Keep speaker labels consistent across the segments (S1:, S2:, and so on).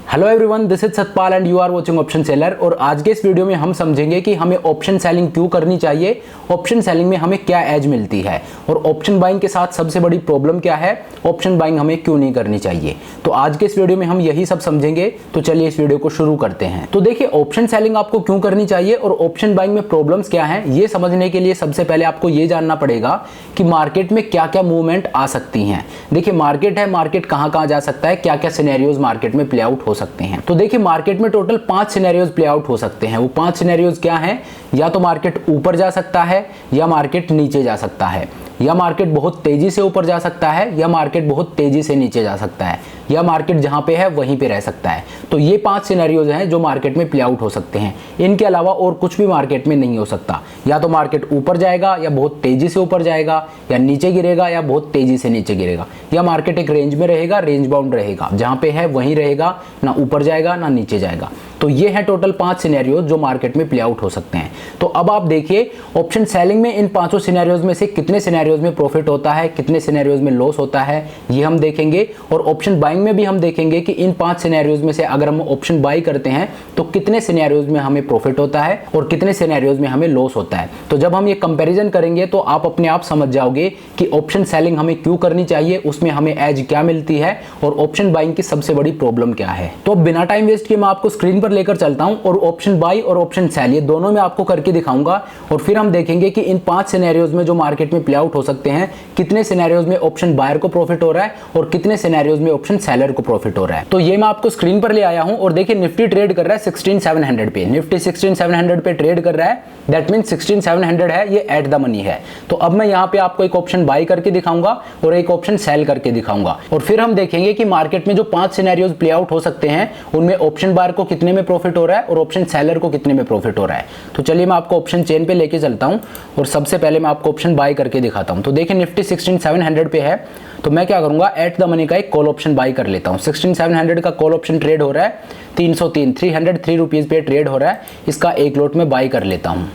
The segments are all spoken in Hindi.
S1: Hello everyone, this is Satpal and you are watching option seller. और आज के इस वीडियो में हम समझेंगे कि हमें ऑप्शन सेलिंग क्यों करनी चाहिए, ऑप्शन सेलिंग में हमें क्या एज मिलती है और ऑप्शन बाइंग के साथ सबसे बड़ी प्रॉब्लम क्या है, ऑप्शन बाइंग हमें क्यों नहीं करनी चाहिए। तो आज के इस वीडियो में हम यही सब समझेंगे। तो चलिए इस वीडियो को शुरू करते हैं। तो देखिए, ऑप्शन सेलिंग आपको क्यों करनी चाहिए और ऑप्शन बाइंग में प्रॉब्लम्स क्या है, ये समझने के लिए सबसे पहले आपको ये जानना पड़ेगा कि मार्केट में क्या क्या मूवमेंट आ सकती हैं। देखिए, मार्केट है, मार्केट कहां जा सकता है, क्या क्या सिनेरियोज मार्केट में प्ले आउट हो सकते हैं। तो देखिए, मार्केट में टोटल 5 सिनेरियोज प्ले आउट हो सकते हैं। वो 5 सिनेरियोज क्या हैं? या तो मार्केट ऊपर जा सकता है, या मार्केट नीचे जा सकता है, या मार्केट बहुत तेजी से ऊपर जा सकता है, या मार्केट बहुत तेजी से नीचे जा सकता है, या मार्केट जहां पे है वहीं पे रह सकता है। तो ये 5 सिनेरियोज हैं जो मार्केट में प्ले आउट हो सकते हैं। इनके अलावा और कुछ भी मार्केट में नहीं हो सकता। या तो मार्केट ऊपर जाएगा, या बहुत तेजी से ऊपर जाएगा, या नीचे गिरेगा, या बहुत तेजी से नीचे गिरेगा, या मार्केट एक रेंज में रहेगा, रेंज बाउंड रहेगा, जहां पे है वहीं रहेगा, ना ऊपर जाएगा ना नीचे जाएगा। तो ये है टोटल 5 सिनेरियोज जो मार्केट में प्ले आउट हो सकते हैं। तो अब आप देखिए, ऑप्शन सेलिंग में इन 5 सिनेरियोज में से कितने सिनेरियोज में प्रॉफिट होता है, कितने सिनेरियोज में लॉस होता है, ये हम देखेंगे। और ऑप्शन बाइंग में भी हम देखेंगे कि इन 5 सिनेरियोज में से अगर हम ऑप्शन बाई करते हैं तो कितने सिनेरियोज में हमें प्रॉफिट होता है और कितने सिनेरियोज में हमें लॉस होता है। तो जब हम ये कंपैरिजन करेंगे तो आप अपने आप समझ जाओगे कि ऑप्शन सेलिंग हमें क्यों करनी चाहिए, उसमें हमें एज क्या मिलती है और ऑप्शन बाइंग की सबसे बड़ी प्रॉब्लम क्या है। तो बिना टाइम वेस्ट किए मैं आपको स्क्रीन पर लेकर चलता हूं और ऑप्शन बाई और ऑप्शन सेल ये दोनों में आपको करके दिखाऊंगा। और फिर हम देखेंगे कि इन 5 सिनेरियोज में जो मार्केट में प्ले आउट हो सकते हैं, कितने सिनेरियोज में ऑप्शन बायर को प्रॉफिट हो रहा है और कितने सिनेरियोज में ऑप्शन सेलर को प्रॉफिट हो रहा है। तो ये मैं आपको स्क्रीन पर ले आया हूं और देखिए, निफ्टी ट्रेड कर रहा है 16700 पे। निफ्टी 16700 पे ट्रेड कर रहा है, दैट मींस 16700 है, ये एट द मनी है। तो अब मैं यहां पे आपको एक ऑप्शन बाई करके दिखाऊंगा और एक ऑप्शन सेल करके दिखाऊंगा। और फिर हम देखेंगे कि मार्केट में जो 5 सिनेरियोज प्ले आउट हो सकते हैं उनमें ऑप्शन बायर को कितने में प्रॉफिट हो रहा है और ऑप्शन सेलर को कितने में प्रॉफिट हो रहा है। तो चलिए मैं आपको ऑप्शन चेन पे लेके चलता हूं और सबसे पहले मैं आपको ऑप्शन बाई करके दिखाता हूं। तो देखिए, निफ्टी 16700 पे है, तो मैं क्या करूंगा, एट द मनी का एक कॉल ऑप्शन बाई कर लेता हूं। 16700 का कॉल ऑप्शन ट्रेड हो रहा है 303 रुपीज पे ट्रेड हो रहा है। इसका एक लॉट में बाई कर लेता हूं।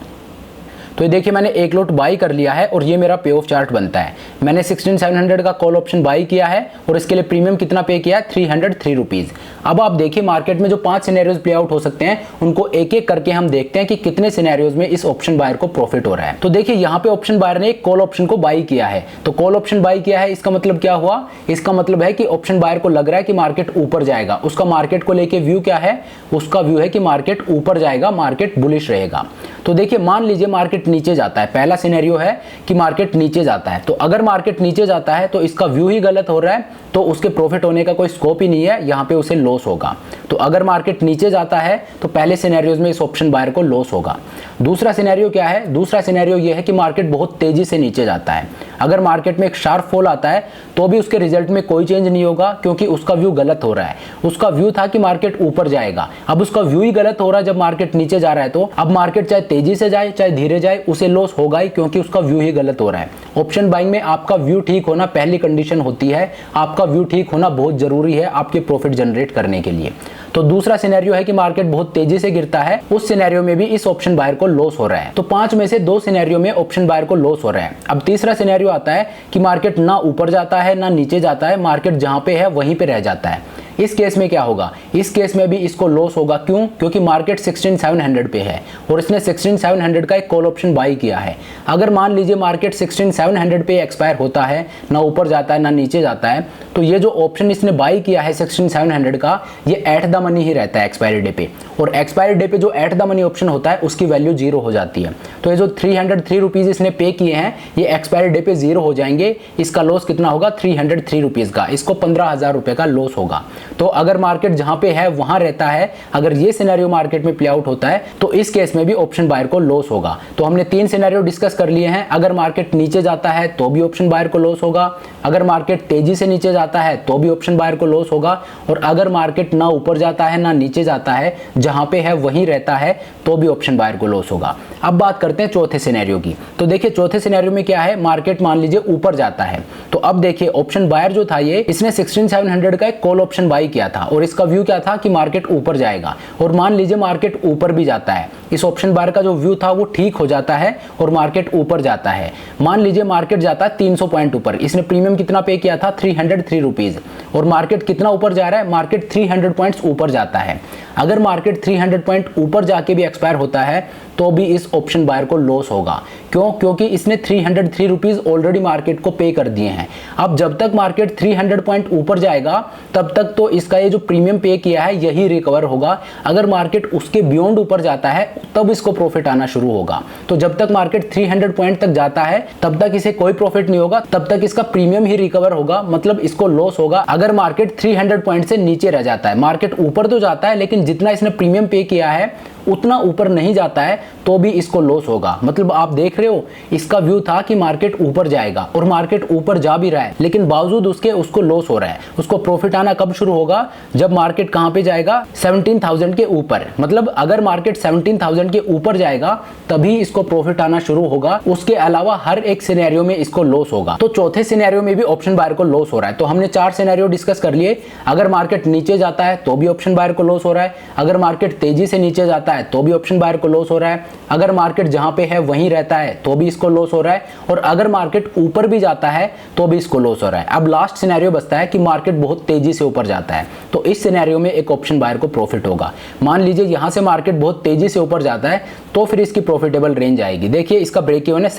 S1: तो ये देखिए, मैंने एक लॉट बाई कर लिया है और ये मेरा पे ऑफ चार्ट बनता है। मैंने 16700 का कॉल ऑप्शन बाई किया है और इसके लिए प्रीमियम कितना पे किया है, 303 रुपीज। अब आप देखिए, मार्केट में जो 5 सिनेरियोज प्ले आउट हो सकते हैं उनको एक एक करके हम देखते हैं कि कितने सिनेरियोज में इस ऑप्शन बायर को प्रॉफिट हो रहा है। तो देखिए, यहाँ पे ऑप्शन बायर ने एक कॉल ऑप्शन को बाई किया है। तो कॉल ऑप्शन बाई किया है, इसका मतलब क्या हुआ, इसका मतलब है कि ऑप्शन बायर को लग रहा है कि मार्केट ऊपर जाएगा। उसका मार्केट को लेके व्यू क्या है, उसका व्यू है कि मार्केट ऊपर जाएगा, मार्केट बुलिश रहेगा। तो देखिए, मान लीजिए मार्केट नीचे जाता है, पहला सिनेरियो है कि मार्केट नीचे जाता है। तो अगर मार्केट नीचे जाता है तो इसका व्यू ही गलत हो रहा है, तो उसके प्रॉफिट होने का कोई स्कोप ही नहीं है, यहाँ पे उसे लॉस होगा। तो अगर मार्केट नीचे जाता है तो पहले सिनेरियोज में इस ऑप्शन बायर को लॉस होगा। दूसरा सिनेरियो क्या है, दूसरा सिनेरियो ये है कि मार्केट बहुत तेजी से नीचे जाता है। अगर मार्केट में एक शार्प फॉल आता है तो भी उसके रिजल्ट में कोई चेंज नहीं होगा, क्योंकि उसका व्यू गलत हो रहा है। उसका व्यू था कि मार्केट ऊपर जाएगा, अब उसका व्यू ही गलत हो रहा है जब मार्केट नीचे जा रहा है। तो अब मार्केट चाहे तेजी से जाए चाहे धीरे जाए, उसे लॉस होगा ही, क्योंकि उसका व्यू ही गलत हो रहा है। ऑप्शन बाइंग में आपका व्यू ठीक होना पहली कंडीशन होती है। आपका व्यू ठीक होना बहुत जरूरी है आपके प्रॉफिट जनरेट करने के लिए। तो दूसरा सिनेरियो है कि मार्केट बहुत तेजी से गिरता है, उस सिनेरियो में भी इस ऑप्शन बायर को लॉस हो रहा है। तो 5 में से 2 सिनेरियो में ऑप्शन बायर को लॉस हो रहा है। अब तीसरा सिनेरियो आता है कि मार्केट ना ऊपर जाता है ना नीचे जाता है, मार्केट जहां पे है वहीं पे रह जाता है। इस केस में क्या होगा, इस केस में भी इसको लॉस होगा। क्यों? क्योंकि मार्केट 16700 पे है और इसने 16700 का एक कॉल ऑप्शन बाई किया है। अगर मान लीजिए मार्केट 16700 पे एक्सपायर होता है, ना ऊपर जाता है ना नीचे जाता है, तो ये जो ऑप्शन इसने बाई किया है 16700 का, ये एट द मनी ही रहता है एक्सपायरी डे पे। और एक्सपायरी डे पे जो एट द मनी ऑप्शन होता है उसकी वैल्यू 0 हो जाती है। तो ये जो 303 रुपीज इसने पे किए हैं, ये एक्सपायरी डे पे 0 हो जाएंगे। इसका लॉस कितना होगा, 303 रुपीज का। इसको 15000 रुपए का लॉस होगा। तो अगर मार्केट जहां पे है वहां रहता है, अगर ये सिनेरियो मार्केट में प्ले आउट होता है तो इस केस में भी ऑप्शन बायर को लॉस होगा। तो हमने 3 सिनेरियो डिस्कस कर लिए हैं। अगर मार्केट नीचे जाता है तो भी ऑप्शन बायर को लॉस होगा, अगर मार्केट तेजी से नीचे जाता है तो भी ऑप्शन बायर को लॉस होगा, और अगर मार्केट ना ऊपर जाता है ना नीचे जाता है, जहां पे है वहीं रहता है, तो भी ऑप्शन बायर को लॉस होगा। अब बात करते हैं चौथे सिनेरियो की। तो देखिए चौथे सिनेरियो में क्या है, मार्केट मान लीजिए ऊपर जाता है। तो अब देखिए ऑप्शन बायर जो था ये, इसने 16700 का एक कॉल ऑप्शन बाई किया था और इसका व्यू क्या था कि मार्केट ऊपर जाएगा। और मान लीजिए मार्केट ऊपर भी जाता है, इस ऑप्शन बायर का जो व्यू था वो ठीक हो जाता है और मार्केट ऊपर जाता है। मान लीजिए मार्केट जाता है 300 पॉइंट ऊपर, इसने प्रीमियम कितना पे किया था, 303 रुपीज। और मार्केट कितना ऊपर जा रहा है, मार्केट 300 पॉइंट्स ऊपर जाता है। अगर मार्केट 300 पॉइंट ऊपर जाके भी एक्सपायर होता है तो भी इस ऑप्शन बायर को लॉस होगा। क्यों? क्योंकि इसने 303 रुपीज ऑलरेडी मार्केट को पे कर दिए हैं। अब जब तक मार्केट 300 पॉइंट ऊपर जाएगा तब तक तो इसका ये जो प्रीमियम पे किया है यही रिकवर होगा। अगर मार्केट उसके बियॉन्ड ऊपर जाता है तब इसको प्रॉफिट आना शुरू होगा। तो जब तक मार्केट 300 पॉइंट तक जाता है तब तक इसे कोई प्रॉफिट नहीं होगा, तब तक इसका प्रीमियम ही रिकवर होगा, मतलब इसको लॉस होगा। अगर मार्केट 300 पॉइंट से नीचे रह जाता है, मार्केट ऊपर तो जाता है लेकिन जितना इसने प्रीमियम पे किया है उतना ऊपर नहीं जाता है तो भी इसको लॉस होगा। मतलब आप देख रहे हो, इसका व्यू था कि मार्केट ऊपर जाएगा और मार्केट ऊपर जा भी रहा है, लेकिन बावजूद उसके उसको लॉस हो रहा है। उसको प्रॉफिट आना कब शुरू होगा, जब मार्केट कहां पे जाएगा, 17,000 के ऊपर। मतलब अगर मार्केट 17,000 के ऊपर जाएगा तभी इसको प्रॉफिट आना शुरू होगा, उसके अलावा हर एक सिनेरियो में इसको लॉस होगा। तो चौथे सिनेरियो में भी ऑप्शन बायर को लॉस हो रहा है। तो हमने 4 सिनेरियो डिस्कस कर लिए। अगर मार्केट नीचे जाता है तो भी ऑप्शन बायर को लॉस हो रहा है, अगर मार्केट तेजी से नीचे जाता है तो भी ऑप्शन बायर को लॉस हो रहा है, अगर मार्केट जहां पे है वहीं रहता है तो भी इसको लॉस हो रहा है, और अगर मार्केट ऊपर भी जाता है तो भी इसको लॉस हो रहा है। अब लास्ट सिनेरियो बचता है कि मार्केट बहुत तेजी से ऊपर जाता है। तो इस सिनेरियो में एक ऑप्शन बायर को प्रॉफिट होगा। मान लीजिए यहां से मार्केट बहुत तेजी से ऊपर जाता है तो फिर इसकी प्रॉफिटेबल रेंज आएगी। देखिए इसका ब्रेक इवन है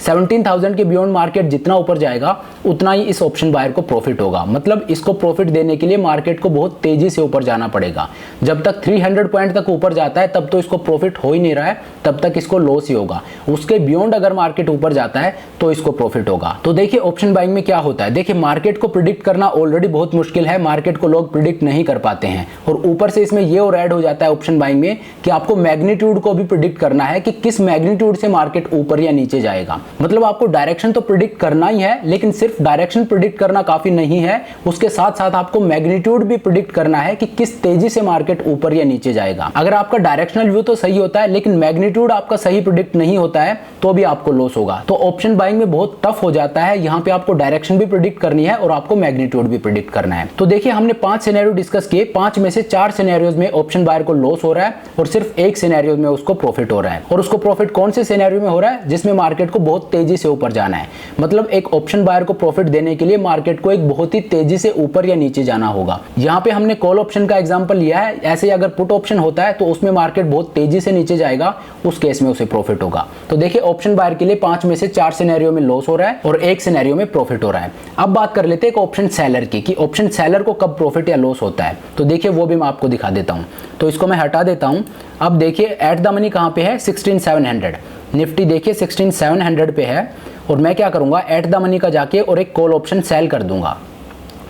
S1: 17,000 के बियॉन्ड मार्केट जितना ऊपर जाएगा उतना ही इस ऑप्शन बायर को प्रॉफिट होगा। मतलब इसको प्रॉफिट देने के लिए मार्केट को बहुत तेजी से ऊपर जाना पड़ेगा। जब तक 300 पॉइंट तक ऊपर जाता है तब तो इसको प्रॉफिट हो ही नहीं रहा है, तब तक इसको लॉस ही होगा। उसके बियॉन्ड अगर मार्केट ऊपर जाता है तो इसको प्रॉफिट होगा। तो देखिए ऑप्शन बाइंग में क्या होता है, देखिए मार्केट को प्रिडिक्ट करना ऑलरेडी बहुत मुश्किल है, मार्केट को लोग प्रिडिक्ट नहीं कर पाते हैं, और ऊपर से इसमें ये और ऐड हो जाता है ऑप्शन बाइंग में कि आपको मैग्नीट्यूड को भी प्रिडिक्ट करना है कि किस मैग्नीट्यूड से मार्केट ऊपर या नीचे जाएगा। मतलब आपको डायरेक्शन तो प्रिडिक्ट करना ही है, लेकिन सिर्फ डायरेक्शन प्रिडिक्ट करना काफी नहीं है, उसके साथ साथ आपको मैग्नीट्यूड भी प्रिडिक्ट करना है कि किस तेजी से मार्केट ऊपर या नीचे जाएगा। अगर आपका डायरेक्शनल व्यू तो सही होता है लेकिन मैग्नीट्यूड आपका सही प्रिडिक्ट नहीं होता है तो भी आपको लॉस होगा। तो ऑप्शन बाइंग में बहुत टफ हो जाता है, यहाँ पे आपको डायरेक्शन भी प्रिडिक्ट करनी है और आपको मैग्नीट्यूड भी प्रिडिक्ट करना है। तो देखिए हमने 5 सिनेरियो डिस्कस किए, 5 में से 4 सिनेरियोज में ऑप्शन बायर को लॉस हो रहा है और सिर्फ एक सिनेरियो में उसको प्रॉफिट हो रहा है। और उसको प्रॉफिट कौन से सिनेरियो में हो रहा है, जिसमें मार्केट को बहुत तेजी से ऊपर जाना है। मतलब एक ऑप्शन बायर को प्रॉफिट देने के लिए मार्केट को एक बहुत ही तेजी से ऊपर या नीचे जाना होगा। यहाँ पे हमने कॉल ऑप्शन का एग्जांपल लिया है, ऐसे ही अगर पुट ऑप्शन होता है तो उसमें मार्केट बहुत तेजी से नीचे जाएगा, उस केस में उसे प्रॉफिट होगा। तो देखिए ऑप्शन बायर के लिए 5 में से 4 सिनेरियो में लॉस हो रहा है और एक सिनेरियो में प्रॉफिट हो रहा है। अब बात कर लेते हैं ऑप्शन सेलर की, कि ऑप्शन सेलर को कब प्रॉफिट या लॉस होता है। तो देखिए वो भी मैं आपको दिखा देता हूं। तो इसको मैं हटा देता हूं। अब देखिए एट द मनी कहां पे है, 16700। निफ्टी देखिए 16700 पे है और मैं क्या करूंगा, एट द मनी का जाके और एक कॉल ऑप्शन सेल कर दूंगा।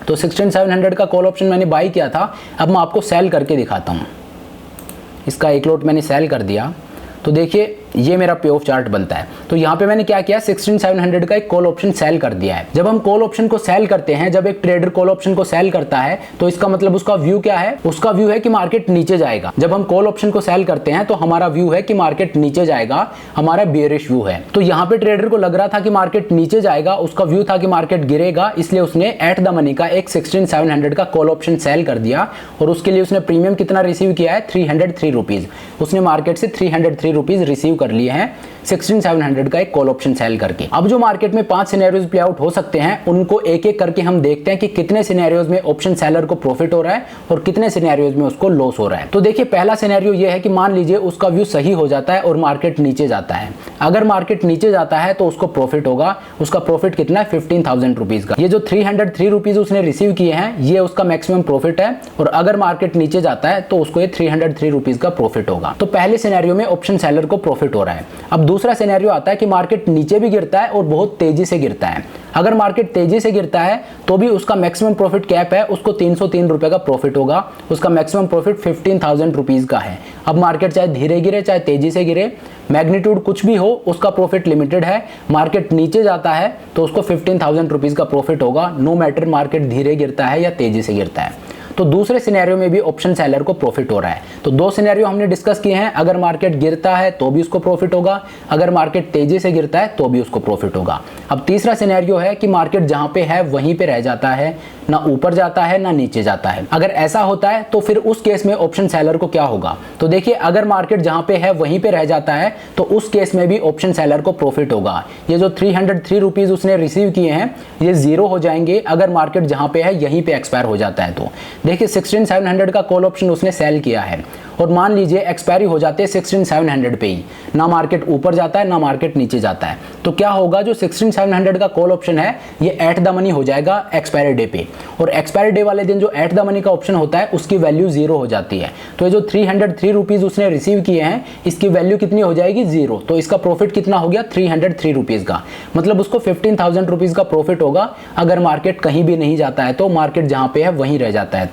S1: तो 16700 का कॉल ऑप्शन मैंने बाई किया था, अब मैं आपको सेल करके दिखाता हूं। इसका एक लॉट मैंने सेल कर दिया। तो देखिए ये मेरा पे ऑफ चार्ट बनता है। तो यहाँ पे मैंने क्या किया, 16700 का एक कॉल ऑप्शन सेल कर दिया है। जब हम कॉल ऑप्शन को सेल करते हैं, जब एक ट्रेडर कॉल ऑप्शन को सेल करता है तो इसका मतलब उसका व्यू क्या है, उसका व्यू है कि मार्केट नीचे जाएगा। जब हम कॉल ऑप्शन को सेल करते हैं तो हमारा व्यू है कि मार्केट नीचे जाएगा, हमारा बेयरिश व्यू है। तो यहाँ पे ट्रेडर को लग रहा था कि मार्केट नीचे जाएगा, उसका व्यू था कि मार्केट गिरेगा, इसलिए उसने एट द मनी का एक 16700 का कॉल ऑप्शन सेल कर दिया और उसके लिए उसने प्रीमियम कितना रिसीव किया है, 303 रुपीज। उसने मार्केट से 303 रुपीज रिसीव कर लिए हैं 16700 का एक कॉल ऑप्शन सेल करके। अब जो मार्केट में 5 सिनेरियोज प्ले आउट हो सकते हैं, उनको एक एक करके हम देखते हैं कि कितने सिनेरियोज में ऑप्शन सेलर को प्रॉफिट हो रहा है और कितने सिनेरियोज में उसको लॉस हो रहा है। तो देखिए पहला सिनेरियो ये है कि मान लीजिए उसका व्यू सही हो जाता है और मार्केट नीचे जाता है। अगर मार्केट नीचे जाता है तो उसको प्रॉफिट होगा। उसका प्रॉफिट कितना है, 15,000 रुपीज का। ये जो 303 रुपीज उसने रिसीव किए हैं ये उसका मैक्सिमम प्रॉफिट है, और अगर मार्केट नीचे जाता है तो उसको ये 303 रुपीज का प्रॉफिट होगा। तो पहले सिनेरियो में ऑप्शन सेलर को प्रॉफिट हो रहा है। अब दूसरा सिनेरियो आता है कि मार्केट नीचे भी गिरता है और बहुत तेजी से गिरता है। अगर मार्केट तेजी से गिरता है तो भी उसका मैक्सिमम प्रॉफिट कैप है, उसको 303 रुपए का प्रॉफिट होगा। उसका मैक्सिमम प्रॉफिट 15,000 रुपीज का है। अब मार्केट चाहे धीरे गिरे चाहे तेजी से गिरे, मैग्नीट्यूड कुछ भी हो, उसका प्रॉफिट लिमिटेड है। मार्केट नीचे जाता है तो उसको 15,000 रुपीज का प्रॉफिट होगा, नो मैटर मार्केट धीरे गिरता है या तेजी से गिरता है। तो दूसरे सिनेरियो में भी ऑप्शन सेलर को प्रॉफिट हो रहा है। तो दो सिनेरियो हमने डिस्कस किए हैं, अगर मार्केट गिरता है तो भी उसको प्रॉफिट होगा, अगर मार्केट तेजी से गिरता है तो भी उसको प्रॉफिट होगा। अब तीसरा सिनेरियो है कि मार्केट जहां पे है वहीं पे रह जाता है, ना ऊपर जाता है ना नीचे जाता है। अगर ऐसा होता है तो फिर उस केस में ऑप्शन सेलर को क्या होगा? तो देखिए, अगर मार्केट जहां पे है वहीं पे रह जाता है तो उस केस में भी ऑप्शन सेलर को प्रॉफिट होगा। ये जो 303 रुपीज उसने रिसीव किए हैं ये जीरो हो जाएंगे अगर मार्केट जहां पे है यहीं पे एक्सपायर हो जाता है। तो देखिए 16700 का कॉल ऑप्शन उसने सेल किया है और मान लीजिए एक्सपायरी हो जाते हैं 16700 पे ही, ना मार्केट ऊपर जाता है ना मार्केट नीचे जाता है। तो क्या होगा, जो 16700 का कॉल ऑप्शन है ये एट द मनी हो जाएगा एक्सपायरी डे पे, और एक्सपायरी डे वाले दिन जो एट द मनी का ऑप्शन होता है उसकी वैल्यू जीरो हो जाती है। तो ये जो 303 रुपीज उसने रिसीव किए हैं इसकी वैल्यू कितनी हो जाएगी? जीरो। तो इसका प्रॉफिट कितना हो गया? 303 रुपीज का, मतलब उसको 15,000 रुपीज का प्रॉफिट होगा अगर मार्केट कहीं भी नहीं जाता है, तो मार्केट जहां पे है वहीं रह जाता है।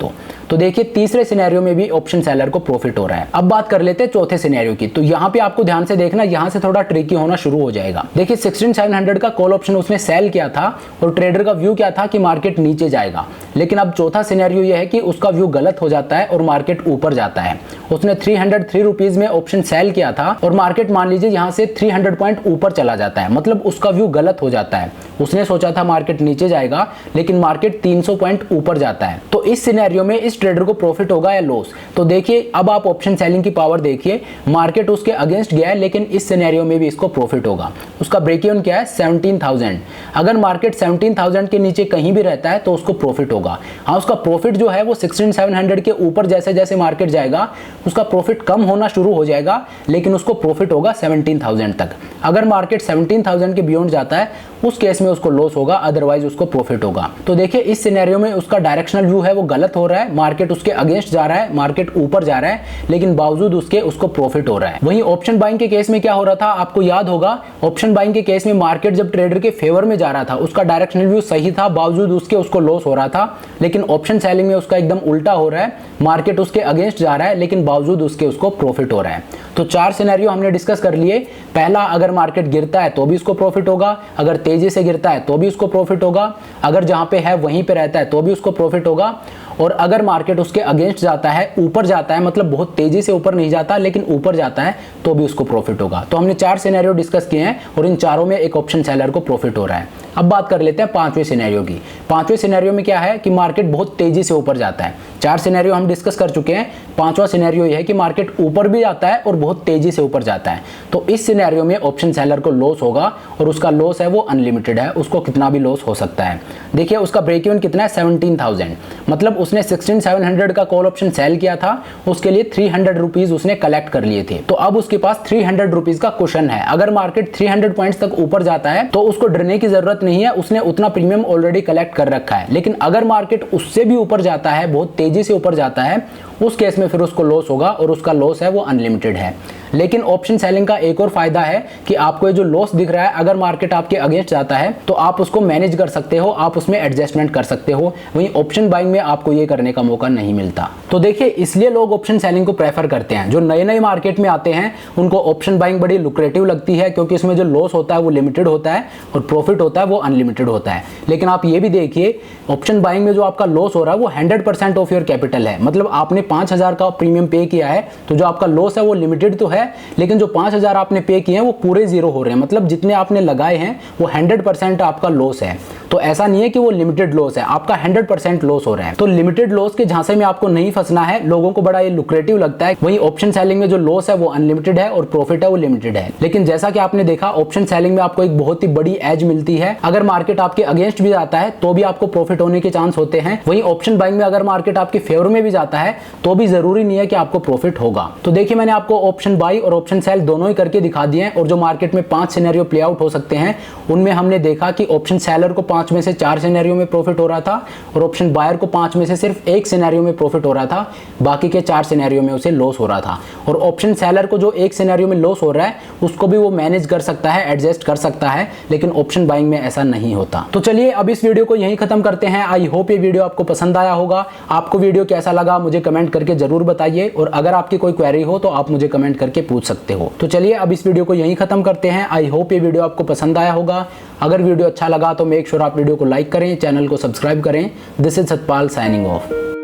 S1: तो देखिए तीसरे सिनेरियो में भी ऑप्शन सेलर को प्रॉफिट हो रहा है। अब बात कर लेते हैं चौथे सिनेरियो की। तो यहाँ पे आपको ध्यान से देखना, यहाँ से थोड़ा ट्रिकी होना शुरू हो जाएगा। देखिए 16700 का कॉल ऑप्शन उसने सेल किया था और ट्रेडर का व्यू क्या था कि मार्केट नीचे जाएगा, लेकिन अब चौथा सिनेरियो यह है कि उसका व्यू गलत हो जाता है और मार्केट ऊपर जाता है। उसने 303 रुपीज में ऑप्शन सेल किया था और मार्केट मान लीजिए यहाँ से 300 पॉइंट ऊपर चला जाता है, मतलब उसका व्यू गलत हो जाता है। उसने सोचा था मार्केट नीचे जाएगा लेकिन मार्केट 300 पॉइंट ऊपर जाता है। तो इस सिनेरियो में इस ट्रेडर को प्रॉफिट होगा या लॉस? तो देखिए अब आप ऑप्शन सेलिंग की पावर देखिए, मार्केट उसके अगेंस्ट गया है लेकिन इस सिनेरियो में भी इसको प्रॉफिट होगा। उसका ब्रेक इवन क्या है? 17,000। अगर मार्केट 17,000 के नीचे कहीं भी रहता है तो उसको प्रॉफिट होगा। हाँ, उसका प्रॉफिट जो है वो 16700 के ऊपर जैसे जैसे मार्केट जाएगा उसका प्रॉफिट कम होना शुरू हो जाएगा, लेकिन उसको प्रॉफिट होगा 17,000 तक। अगर मार्केट 17,000 के बियॉन्ड जाता है उस केस में उसको लॉस होगा, अदरवाइज उसको प्रॉफिट होगा। तो देखिए इस सिनेरियो में उसका डायरेक्शनल व्यू है वो गलत हो रहा है, मार्केट उसके अगेंस्ट जा रहा है, मार्केट ऊपर जा रहा है, लेकिन बावजूद उसके उसको प्रॉफिट हो रहा है। वहीं ऑप्शन बाइंग के केस में क्या हो रहा था आपको याद होगा, ऑप्शन बाइंग के केस में मार्केट जब ट्रेडर के फेवर में जा रहा था उसका डायरेक्शनल व्यू सही था, बावजूद उसके उसको लॉस हो रहा था। लेकिन ऑप्शन सेलिंग में उसका एकदम उल्टा हो रहा है, मार्केट उसके अगेंस्ट जा रहा है लेकिन बावजूद उसके उसको प्रॉफिट हो रहा है। तो चार सिनेरियो हमने डिस्कस कर लिए। पहला, अगर मार्केट गिरता है तो भी उसको प्रॉफिट होगा, अगर तेजी से गिरता है तो भी उसको प्रॉफिट होगा, अगर जहां पे है वहीं पे रहता है तो भी उसको प्रॉफिट होगा, और अगर मार्केट उसके अगेंस्ट जाता है, ऊपर जाता है, मतलब बहुत तेजी से ऊपर नहीं जाता लेकिन ऊपर जाता है, तो भी उसको प्रॉफिट होगा। तो हमने चार सिनेरियो डिस्कस किए हैं और इन चारों में एक ऑप्शन सेलर को प्रॉफिट हो रहा है। अब बात कर लेते हैं पांचवें सिनेरियो की। पांचवें सिनेरियो में क्या है कि मार्केट बहुत तेजी से ऊपर जाता है। चार सिनेरियो हम डिस्कस कर चुके हैं, पांचवा सिनेरियो यह है कि मार्केट ऊपर भी जाता है और बहुत तेजी से ऊपर जाता है। तो इस सिनेरियो में ऑप्शन सेलर को लॉस होगा और उसका लॉस है वो अनलिमिटेड है, उसको कितना भी लॉस हो सकता है। देखिए उसका ब्रेक इवन कितना है? 17,000, मतलब उसने 16700 का कॉल ऑप्शन सेल किया था, उसके लिए 300 रुपीज उसने कलेक्ट कर लिए थे। तो अब उसके पास 300 रुपीज का कुशन है। अगर मार्केट 300 पॉइंट्स तक ऊपर जाता है तो उसको डरने की जरूरत नहीं है, उसने उतना प्रीमियम ऑलरेडी कलेक्ट कर रखा है। लेकिन अगर मार्केट उससे भी ऊपर जाता है, बहुत तेजी से ऊपर जाता है, उस केस में फिर उसको लॉस होगा और उसका लॉस है वो अनलिमिटेड है। लेकिन ऑप्शन सेलिंग का एक और फायदा है कि आपको ये जो लॉस दिख रहा है, अगर मार्केट आपके अगेंस्ट जाता है तो आप उसको मैनेज कर सकते हो, आप उसमें एडजस्टमेंट कर सकते हो। वहीं ऑप्शन बाइंग में आपको ये करने का मौका नहीं मिलता। तो देखिए इसलिए लोग ऑप्शन सेलिंग को प्रेफर करते हैं। जो नए नए मार्केट में आते हैं उनको ऑप्शन बाइंग बड़ी लुक्रेटिव लगती है, क्योंकि इसमें जो लॉस होता है वो लिमिटेड होता है और प्रॉफिट होता है वो अनलिमिटेड होता है। लेकिन आप ये भी देखिए ऑप्शन बाइंग में जो आपका लॉस हो रहा है वो 100% ऑफ योर कैपिटल है, मतलब आपने 5,000 का प्रीमियम पे किया है तो जो आपका लॉस है वो लिमिटेड तो है, लेकिन जो 5,000 आपने पे किए हैं वो पूरे जीरो हो रहे हैं, मतलब जितने आपने लगाए हैं वो 100% आपका लॉस है। तो ऐसा नहीं है कि वो लिमिटेड लॉस है, आपका 100% लॉस हो रहा है। तो लिमिटेड लॉस के झांसे में आपको नहीं फंसना है, लोगों को बड़ा ये लुक्रेटिव लगता है। वहीं ऑप्शन सेलिंग में जो लॉस है वो अनलिमिटेड है और प्रॉफिट है वो लिमिटेड है। लेकिन जैसा कि आपने देखा ऑप्शन सेलिंग में आपको एक बहुत ही बड़ी एज मिलती है, अगर मार्केट आपके अगेंस्ट भी जाता है तो भी आपको प्रॉफिट होने के चांस होते हैं। वहीं ऑप्शन बाइंग में अगर मार्केट आपके फेवर में भी जाता है तो भी जरूरी नहीं है कि आपको प्रॉफिट होगा। तो देखिए मैंने आपको ऑप्शन बाई और ऑप्शन सेल दोनों ही करके दिखा दिए हैं, और जो मार्केट में 5 सिनेरियो प्ले आउट हो सकते हैं उनमें हमने देखा कि ऑप्शन सेलर को 5 में से 4 सिनेरियो में प्रॉफिट हो रहा था और ऑप्शन बायर को 5 में से सिर्फ 1 सिनेरियो में प्रॉफिट हो रहा था, बाकी के 4 सिनेरियो में उसे लॉस हो रहा था। और ऑप्शन सेलर को जो 1 सिनेरियो में लॉस हो रहा है उसको भी वो मैनेज कर सकता है, एडजस्ट कर सकता है, लेकिन ऑप्शन बाइंग में ऐसा नहीं होता। तो चलिए अब इस वीडियो को यहीं खत्म करते हैं। आई होप ये वीडियो आपको पसंद आया होगा। आपको वीडियो कैसा लगा मुझे कमेंट करके जरूर बताइए, और अगर आपकी कोई क्वेरी हो तो आप मुझे कमेंट करके पूछ सकते हो। तो चलिए अब इस वीडियो को यहीं खत्म करते हैं। आई होप ये वीडियो आपको पसंद आया होगा। अगर वीडियो अच्छा लगा तो मेक श्योर आप वीडियो को लाइक करें, चैनल को सब्सक्राइब करें। This is Satpal signing off.